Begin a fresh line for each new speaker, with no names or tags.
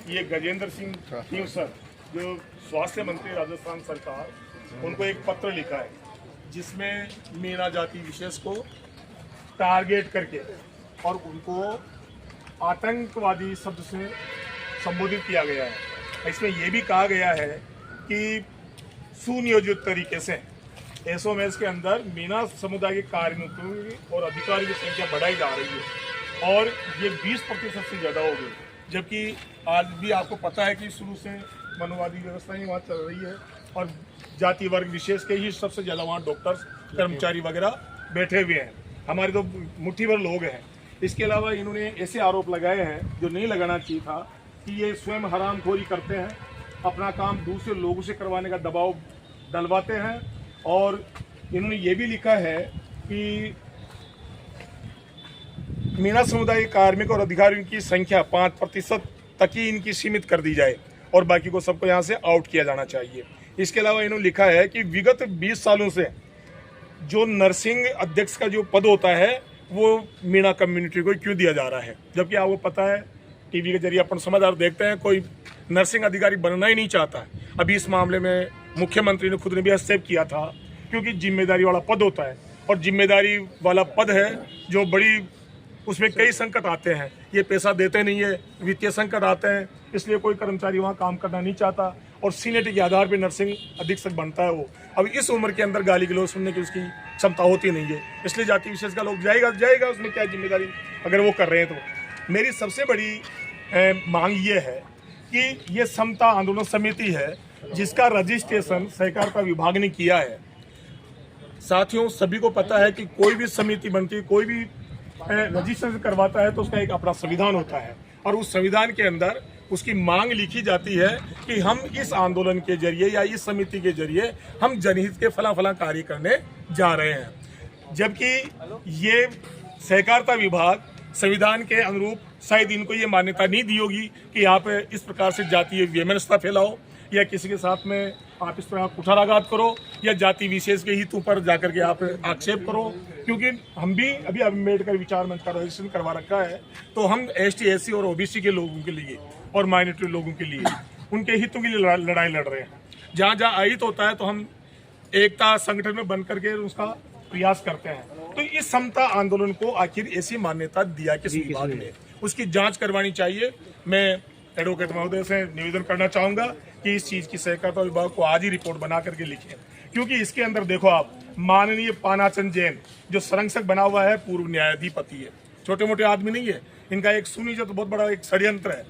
ये गजेंद्र सिंह सिंह सर जो स्वास्थ्य मंत्री राजस्थान सरकार, उनको एक पत्र लिखा है जिसमें मीणा जाति विशेष को टारगेट करके और उनको आतंकवादी शब्द से संबोधित किया गया है। इसमें यह भी कहा गया है कि सुनियोजित तरीके से एसओएमएस के अंदर मीणा समुदाय के कार्मिकों और अधिकारियों की संख्या बढ़ाई जा रही है और ये 20% से ज़्यादा हो गई, जबकि आज भी आपको पता है कि शुरू से मनोवादी व्यवस्था ही वहाँ चल रही है और जाति वर्ग विशेष के ही सबसे ज़्यादा वहाँ डॉक्टर्स कर्मचारी वगैरह बैठे हुए हैं। हमारे तो मुट्ठी भर लोग हैं। इसके अलावा इन्होंने ऐसे आरोप लगाए हैं जो नहीं लगाना चाहिए था कि ये स्वयं हरामखोरी करते हैं, अपना काम दूसरे लोगों से करवाने का दबाव डलवाते हैं। और इन्होंने ये भी लिखा है कि मीणा समुदाय के कार्मिक और अधिकारियों की संख्या 5% तक ही इनकी सीमित कर दी जाए और बाकी को सबको यहाँ से आउट किया जाना चाहिए। इसके अलावा इन्होंने लिखा है कि विगत 20 सालों से जो नर्सिंग अध्यक्ष का जो पद होता है वो मीणा कम्युनिटी को क्यों दिया जा रहा है, जबकि आपको पता है टीवी के जरिए अपन समाचार देखते हैं कोई नर्सिंग अधिकारी बनना ही नहीं चाहता। अभी इस मामले में मुख्यमंत्री ने खुद ने भी हस्तक्षेप किया था, क्योंकि जिम्मेदारी वाला पद होता है और जिम्मेदारी वाला पद है जो बड़ी, उसमें कई संकट आते हैं। ये पैसा देते नहीं है, वित्तीय संकट आते हैं, इसलिए कोई कर्मचारी वहाँ काम करना नहीं चाहता और सीनियरिटी के आधार पर नर्सिंग अधीक्षक बनता है वो। अब इस उम्र के अंदर गाली गलौज सुनने की उसकी क्षमता होती नहीं है, इसलिए जाति विशेष का लोग जाएगा उसमें क्या जिम्मेदारी अगर वो कर रहे हैं तो। मेरी सबसे बड़ी मांग ये है कि ये समता आंदोलन समिति है जिसका रजिस्ट्रेशन सहकारिता विभाग ने किया है। साथियों, सभी को पता है कि कोई भी समिति बनती है, कोई भी रजिस्ट्रेशन करवाता है तो उसका एक अपना संविधान होता है और उस संविधान के अंदर उसकी मांग लिखी जाती है कि हम इस आंदोलन के जरिए या इस समिति के जरिए हम जनहित के फला कार्य करने जा रहे हैं। जबकि ये सहकारिता विभाग संविधान के अनुरूप शायद इनको ये मान्यता नहीं दी होगी कि आप इस प्रकार से जातीय वैमनस्यता फैलाओ या किसी के साथ में आप इस तरह कुठाराघात करो या जाति विशेष के हितों पर जाकर के आप आक्षेप करो। क्योंकि हम भी अभी अम्बेडकर विचार मंच का रजिस्ट्रेशन करवा रखा है, तो हम ST SC और OBC के लोगों के लिए और माइनॉरिटी लोगों के लिए उनके हितों के लिए लड़ाई लड़ रहे हैं। जहाँ जहाँ अहित होता है तो हम एकता संगठन में बन करके उसका प्रयास करते हैं। तो इस समता आंदोलन को आखिर ऐसी मान्यता दिया किस विभाग ने, उसकी जांच करवानी चाहिए। मैं एडवोकेट महोदय से निवेदन करना चाहूंगा कि इस चीज की सहकारिता विभाग को आज ही रिपोर्ट बना करके लिखें, क्योंकि इसके अंदर देखो आप, माननीय पानाचंद जैन जो संरक्षक बना हुआ है पूर्व न्यायाधिपति है, छोटे मोटे आदमी नहीं है, इनका एक सुनियोजित बहुत बड़ा एक षड्यंत्र है।